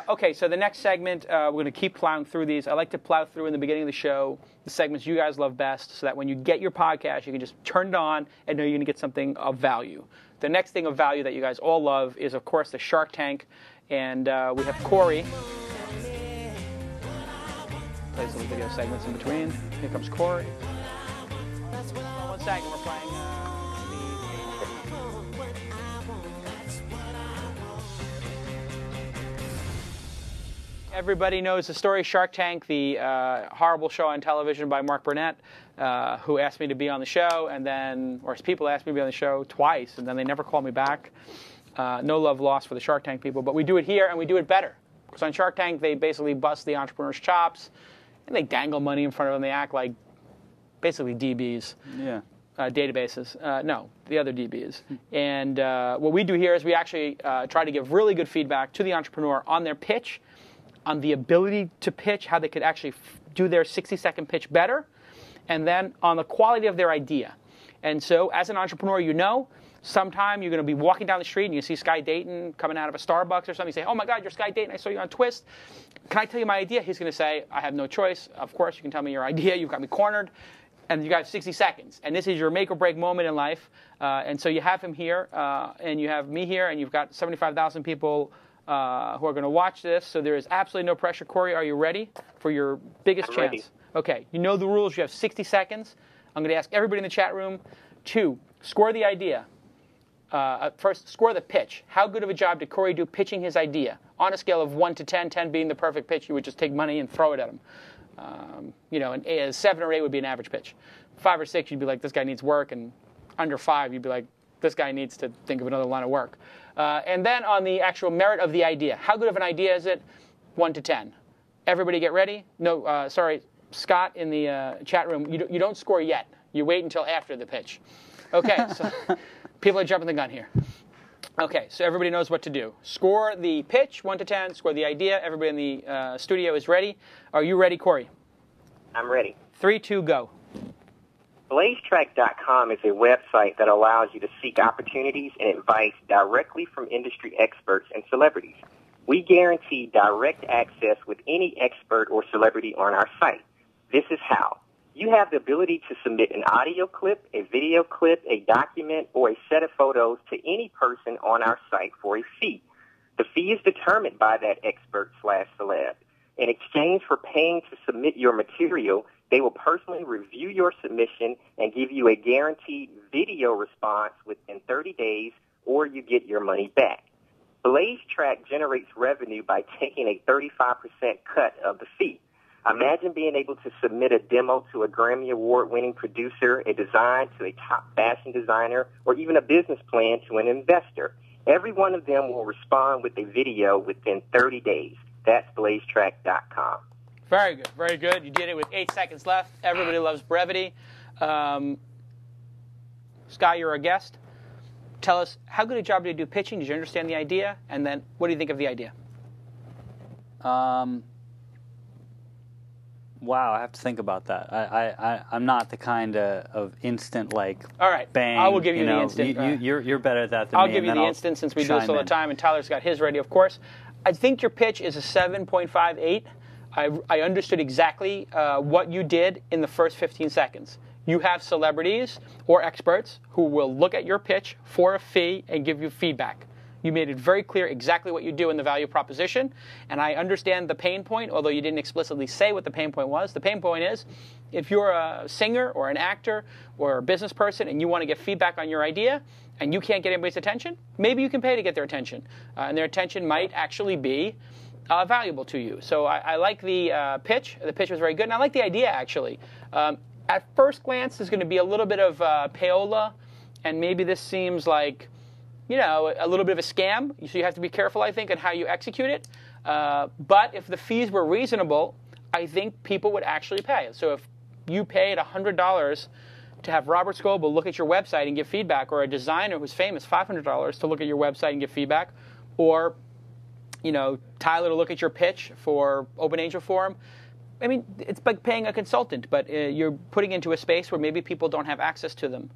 Okay, so the next segment, we're going to keep plowing through these. I like to plow through in the beginning of the show the segments you guys love best so that when you get your podcast, you can just turn it on and know you're going to get something of value. The next thing of value that you guys all love is, of course, the Shark Tank. And we have Corey. Play some video segments in between. Here comes Corey. 1 second, we're playing Everybody knows the story, Shark Tank, the horrible show on television by Mark Burnett, who asked me to be on the show, and then, or people asked me to be on the show twice, and then they never called me back. No love lost for the Shark Tank people, but we do it here, and we do it better. Because on Shark Tank, they basically bust the entrepreneur's chops, and they dangle money in front of them. They act like basically DBs. Yeah. Databases. No, the other DBs. And what we do here is we actually try to give really good feedback to the entrepreneur on their pitch, on the ability to pitch, how they could actually do their 60-second pitch better, and then on the quality of their idea. And so as an entrepreneur, you know, sometime you're going to be walking down the street and you see Sky Dayton coming out of a Starbucks or something. You say, oh my God, you're Sky Dayton. I saw you on Twist. Can I tell you my idea? He's going to say, I have no choice. Of course, you can tell me your idea. You've got me cornered. And you got 60 seconds. And this is your make or break moment in life. And so you have him here, and you have me here, and you've got 75,000 people who are going to watch this. So there is absolutely no pressure. Corey, are you ready for your biggest chance? Ready. Okay. You know the rules. You have 60 seconds. I'm going to ask everybody in the chat room to score the idea. First, score the pitch. How good of a job did Corey do pitching his idea? On a scale of 1 to 10, 10 being the perfect pitch, you would just take money and throw it at him. You know, a 7 or 8 would be an average pitch. 5 or 6, you'd be like, this guy needs work. And under 5, you'd be like, this guy needs to think of another line of work. And then on the actual merit of the idea. How good of an idea is it? 1 to 10. Everybody get ready? No, sorry, Scott in the chat room, you don't score yet. You wait until after the pitch. Okay, so people are jumping the gun here. Okay, so everybody knows what to do. Score the pitch, 1 to 10. Score the idea. Everybody in the studio is ready. Are you ready, Corey? I'm ready. 3, 2, go. Blazetrak.com is a website that allows you to seek opportunities and advice directly from industry experts and celebrities. We guarantee direct access with any expert or celebrity on our site. This is how. You have the ability to submit an audio clip, a video clip, a document, or a set of photos to any person on our site for a fee. The fee is determined by that expert/celeb. In exchange for paying to submit your material, they will personally review your submission and give you a guaranteed video response within 30 days, or you get your money back. Blazetrak generates revenue by taking a 35% cut of the fee. Imagine being able to submit a demo to a Grammy Award-winning producer, a design to a top fashion designer, or even a business plan to an investor. Every one of them will respond with a video within 30 days. That's Blazetrak.com. Very good, very good. You did it with 8 seconds left. Everybody loves brevity. Sky, you're our guest. Tell us, how good a job did you do pitching? Did you understand the idea? And then, what do you think of the idea? Wow, I have to think about that. I'm not the kind of instant, like, all right, bang. I will give you the instant. You're better at that than I'll me. give you the instant since we do this all the time, and Tyler's got his ready, of course. I think your pitch is a 7.58. I understood exactly what you did in the first 15 seconds. You have celebrities or experts who will look at your pitch for a fee and give you feedback. You made it very clear exactly what you do in the value proposition, and I understand the pain point, although you didn't explicitly say what the pain point was. The pain point is, if you're a singer or an actor or a business person and you want to get feedback on your idea and you can't get anybody's attention, maybe you can pay to get their attention, and their attention might actually be valuable to you. So I like the pitch. The pitch was very good, and I like the idea, actually. At first glance, there's going to be a little bit of payola, and maybe this seems like, you know, a little bit of a scam. So you have to be careful, I think, on how you execute it. But if the fees were reasonable, I think people would actually pay. So if you paid $100 to have Robert Scoble look at your website and give feedback, or a designer who's famous, $500 to look at your website and give feedback, or, you know, Tyler to look at your pitch for Open Angel Forum, I mean, it's like paying a consultant, but you're putting into a space where maybe people don't have access to them.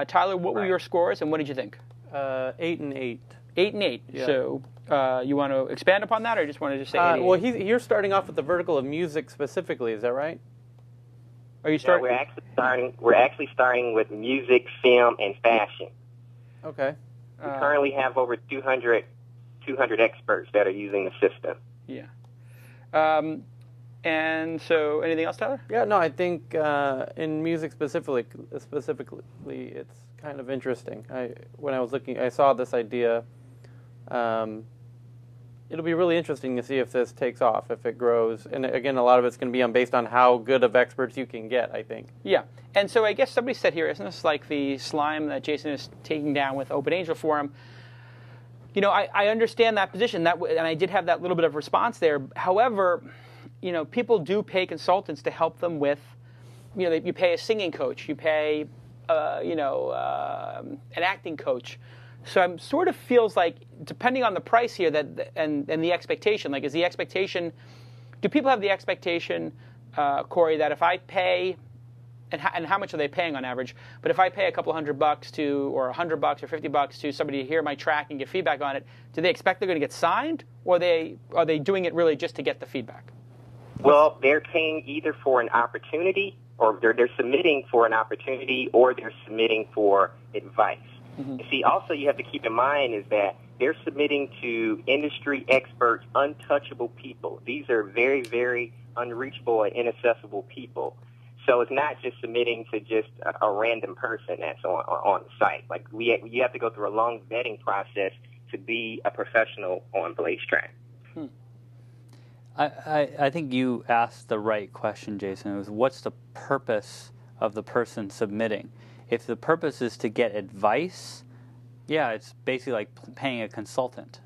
Tyler, what were your scores, and what did you think? 8 and 8. 8 and 8. Yeah. So you want to expand upon that, or just want to just say 8 and 8? Well, you're starting off with the vertical of music specifically. Is that right? Are you starting? We're actually starting with music, film, and fashion. Okay. We currently have over 200 experts that are using the system. Yeah. And so, anything else, Tyler? Yeah, no, I think in music specifically, it's kind of interesting. When I was looking, I saw this idea. It'll be really interesting to see if this takes off, if it grows. And again, a lot of it's going to be based on how good of experts you can get, I think. Yeah. And so I guess somebody said here, isn't this like the slime that Jason is taking down with Open Angel Forum? You know, I understand that position, and I did have that little bit of response there. However, you know, people do pay consultants to help them with, you know, you pay a singing coach, you pay, an acting coach. So it sort of feels like, depending on the price here, and the expectation, like, is the expectation, do people have the expectation, Corey, that if I pay, and how much are they paying on average? But if I pay a couple $100 or $100 or $50 to somebody to hear my track and get feedback on it, do they expect they're going to get signed, or are they doing it really just to get the feedback? Well, they're paying either for an opportunity, or they're submitting for an opportunity, or they're submitting for advice. Mm-hmm. You see, also you have to keep in mind is that they're submitting to industry experts, untouchable people. These are very, very unreachable and inaccessible people. So it's not just submitting to just a random person that's on the site. Like you have to go through a long vetting process to be a professional on Blazetrak. I think you asked the right question, Jason. It was, what's the purpose of the person submitting? If the purpose is to get advice, yeah, it's basically like paying a consultant.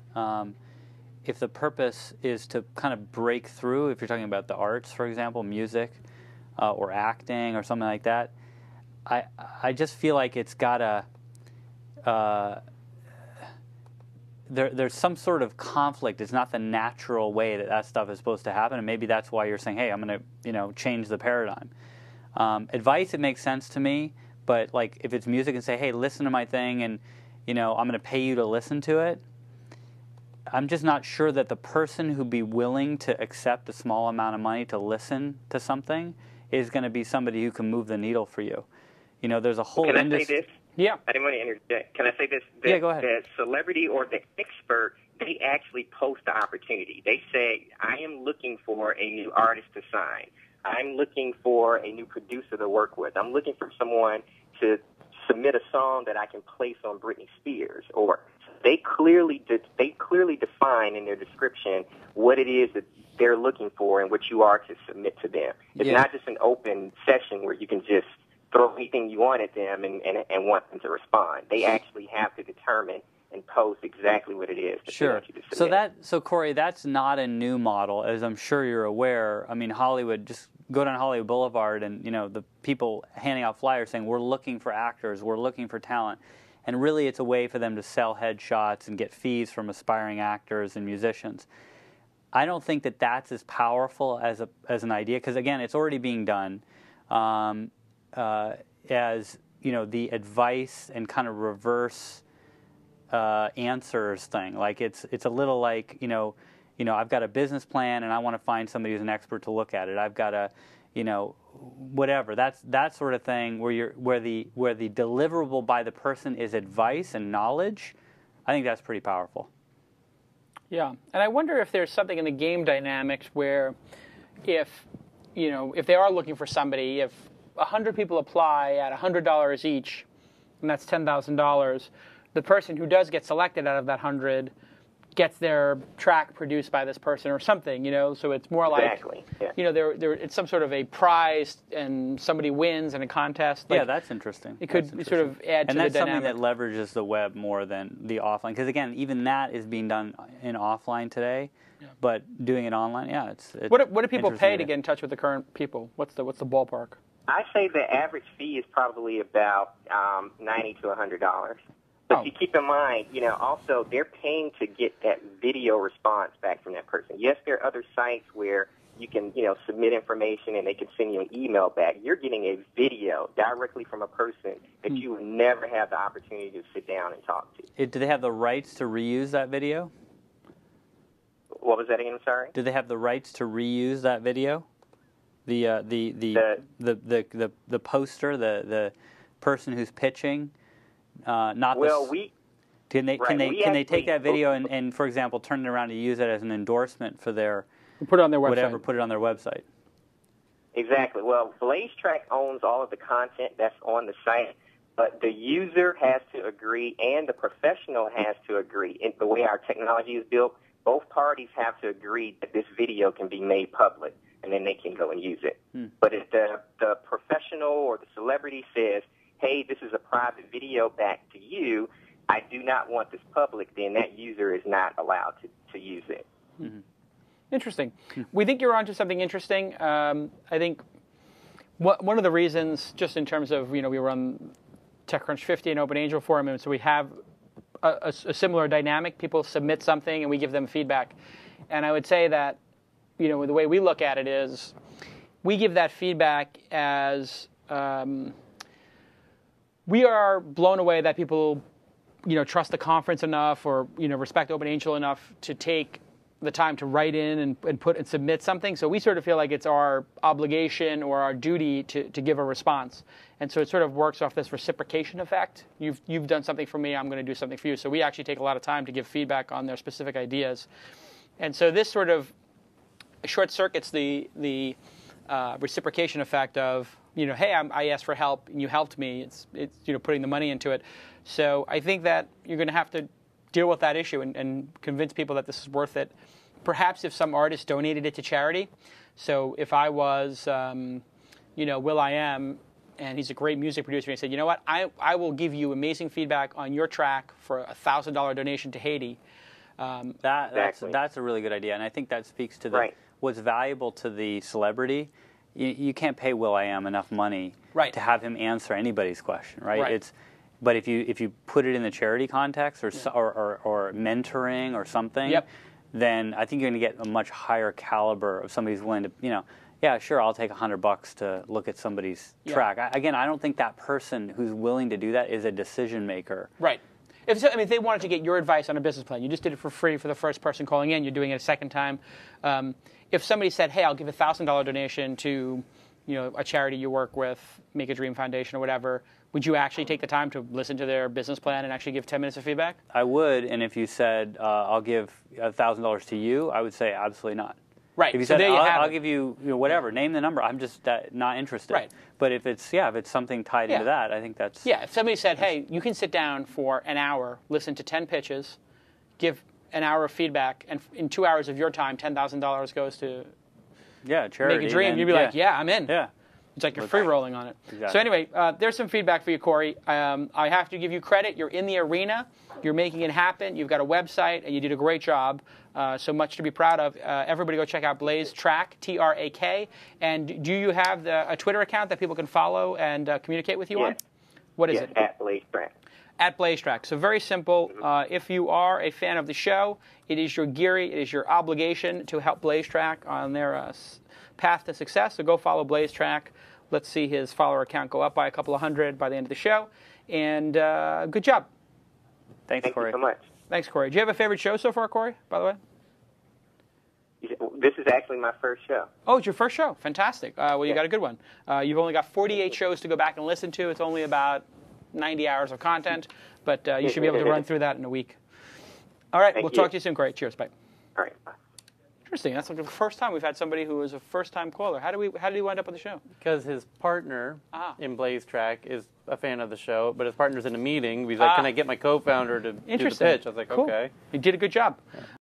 If the purpose is to kind of break through, if you're talking about the arts, for example, music or acting or something like that, I just feel like it's got to... There's some sort of conflict. It's not the natural way that stuff is supposed to happen, and maybe that's why you're saying, hey, I'm going to change the paradigm. Advice, it makes sense to me, but like if it's music and say, hey, listen to my thing, and I'm going to pay you to listen to it, I'm just not sure that the person who'd be willing to accept a small amount of money to listen to something is going to be somebody who can move the needle for you. There's a whole industry. Can I say this? Yeah. I didn't want to interject. Can I say this? Yeah, go ahead. The celebrity or the expert, they actually post the opportunity. They say, I am looking for a new artist to sign. I'm looking for a new producer to work with. I'm looking for someone to submit a song that I can place on Britney Spears. Or they clearly define in their description what it is that they're looking for and what you are to submit to them. It's not just an open session where you can just throw anything you want at them and want them to respond. They actually have to determine and post exactly what it is that they want you to submit. So Corey, that's not a new model, as I'm sure you're aware. I mean, Hollywood, just go down Hollywood Boulevard and, the people handing out flyers saying, we're looking for actors, we're looking for talent. And really it's a way for them to sell headshots and get fees from aspiring actors and musicians. I don't think that that's as powerful as an idea, because, again, it's already being done. As the advice and kind of reverse answers thing. Like it's a little like I've got a business plan and I want to find somebody who's an expert to look at it. I've got a whatever. That's that sort of thing where the deliverable by the person is advice and knowledge. I think that's pretty powerful. Yeah, and I wonder if there's something in the game dynamics where if they are looking for somebody, if 100 people apply at $100 each, and that's $10,000. The person who does get selected out of that 100 gets their track produced by this person or something, So it's more like, it's some sort of a prize, and somebody wins in a contest. Yeah, that's interesting. It could sort of add to the dynamic. And that's something that leverages the web more than the offline, because again, even that is being done in offline today. Yeah. But doing it online, it's what do people pay to get in touch with the current people? What's the ballpark? I say the average fee is probably about $90 to $100. But you keep in mind, also they're paying to get that video response back from that person. Yes, there are other sites where you can, submit information and they can send you an email back. You're getting a video directly from a person that you would never have the opportunity to sit down and talk to. Do they have the rights to reuse that video? What was that again? I'm sorry. Do they have the rights to reuse that video? The poster, the person who's pitching. Can they take that video and for example turn it around to use it as an endorsement for their put it on their website? Whatever, put it on their website. Exactly. Well, Blazetrak owns all of the content that's on the site, but the user has to agree and the professional has to agree. In the way our technology is built, both parties have to agree that this video can be made public, and then they can go and use it. But if the professional or the celebrity says, hey, this is a private video back to you, I do not want this public, then that user is not allowed to use it. Mm-hmm. Interesting. We think you're onto something interesting. I think one of the reasons, just in terms of, we were on TechCrunch 50 and Open Angel Forum, and so we have a similar dynamic. People submit something and we give them feedback. And I would say that, the way we look at it is we give that feedback as... we are blown away that people, trust the conference enough or, respect Open Angel enough to take the time to write in and submit something. So we sort of feel like it's our obligation or our duty to give a response. And so it sort of works off this reciprocation effect. You've done something for me, I'm going to do something for you. So we actually take a lot of time to give feedback on their specific ideas. And so this sort of short circuits the reciprocation effect of, hey, I asked for help and you helped me. It's putting the money into it. So I think that you're going to have to deal with that issue and convince people that this is worth it. Perhaps if some artist donated it to charity. So if I was, Will.i.am, and he's a great music producer, and he said, you know what, I will give you amazing feedback on your track for a $1,000 donation to Haiti. That's a really good idea, and I think that speaks to what's valuable to the celebrity. You can't pay Will.i.am enough money to have him answer anybody's question, right? But if you put it in the charity context or mentoring or something, then I think you're going to get a much higher caliber of somebody who's willing to, yeah, sure, I'll take $100 to look at somebody's track. I don't think that person who's willing to do that is a decision maker. Right. If they wanted to get your advice on a business plan, you just did it for free for the first person calling in. You're doing it a second time. If somebody said, hey, I'll give a $1,000 donation to, a charity you work with, Make a Dream Foundation or whatever, would you actually take the time to listen to their business plan and actually give 10 minutes of feedback? I would, and if you said, I'll give $1,000 to you, I would say absolutely not. Right. If you said, I'll give you, whatever, name the number, I'm just not interested. Right. But if it's something tied into that, I think that's... Yeah, if somebody said, hey, you can sit down for an hour, listen to 10 pitches, give an hour of feedback, and in 2 hours of your time, $10,000 goes to charity. Make a Dream, you'd be like, yeah, I'm in. Yeah. It's like you're free rolling on it. Exactly. So anyway, there's some feedback for you, Corey. I have to give you credit. You're in the arena. You're making it happen. You've got a website, and you did a great job. So much to be proud of. Everybody go check out Blazetrak, Trak. And do you have a Twitter account that people can follow and communicate with you on? What is it? At Blazetrak. At Blazetrak. So very simple. If you are a fan of the show, it is your Geary, it is your obligation to help Blazetrak on their path to success. So go follow Blazetrak. Let's see his follower count go up by a couple of hundred by the end of the show. And good job. Thanks, Corey. Thank you so much. Thanks, Corey. Do you have a favorite show so far, Corey, by the way? This is actually my first show. Oh, it's your first show. Fantastic. Well, you got a good one. You've only got 48 shows to go back and listen to. It's only about 90 hours of content, but you should be able to run through that in a week. All right, we'll talk to you soon, Corey. Cheers. Bye. All right. Bye. Interesting. That's like the first time we've had somebody who was a first-time caller. How did he wind up on the show? Because his partner in Blazetrak is a fan of the show, but his partner's in a meeting. He's like, "Can I get my co-founder to do the pitch?" I was like, cool. "Okay." He did a good job. Yeah.